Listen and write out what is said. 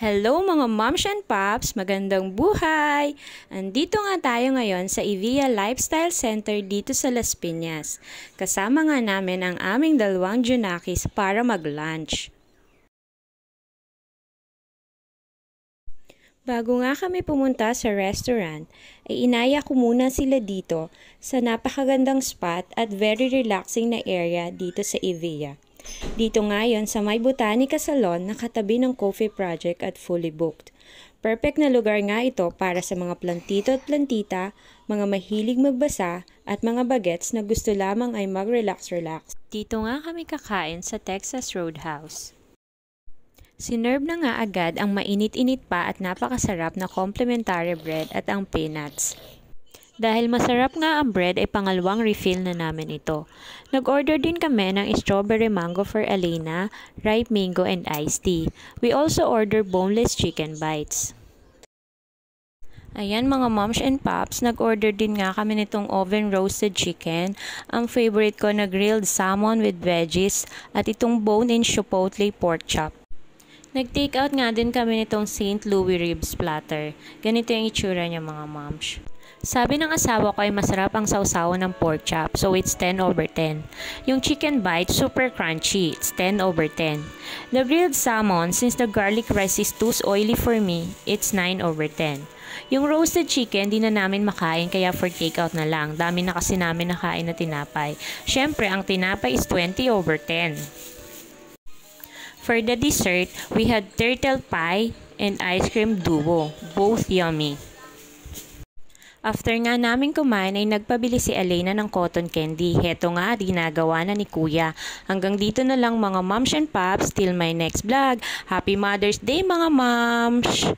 Hello mga moms and pops! Magandang buhay! Andito nga tayo ngayon sa Evia Lifestyle Center dito sa Las Piñas. Kasama nga namin ang aming dalawang Junakis para mag-lunch. Bago nga kami pumunta sa restaurant, ay inaya ko muna sila dito sa napakagandang spot at very relaxing na area dito sa Evia. Dito ngayon sa may Botanica Salon na katabi ng Coffee Project at fully booked. Perfect na lugar nga ito para sa mga plantito at plantita, mga mahilig magbasa at mga bagets na gusto lamang ay mag-relax-relax. Dito nga kami kakain sa Texas Roadhouse. Sinerve na nga agad ang mainit-init pa at napakasarap na complimentary bread at ang peanuts. Dahil masarap nga ang bread ay pangalawang refill na namin ito. Nag-order din kami ng strawberry mango for Elena, ripe mango and iced tea. We also order boneless chicken bites. Ayan mga moms and pops, nag-order din nga kami nitong oven roasted chicken, ang favorite ko na grilled salmon with veggies at itong bone-in chipotle pork chop. Nag-take out nga din kami nitong St. Louis ribs platter. Ganito yung itsura niya mga moms. Sabi ng asawa ko ay masarap ang sausawan ng pork chop, so it's 10/10. Yung chicken bite, super crunchy, it's 10/10. The grilled salmon, since the garlic rice is too oily for me, it's 9/10. Yung roasted chicken, di na namin makain kaya for takeout na lang. Dami na kasi namin nakain na tinapay. Syempre, ang tinapay is 20/10. For the dessert, we had turtle pie and ice cream duo, both yummy. After nga namin kumain ay nagpabili si Elena ng cotton candy. Heto nga, ginagawa na ni Kuya. Hanggang dito na lang mga moms and pops. Till my next vlog. Happy Mother's Day mga moms!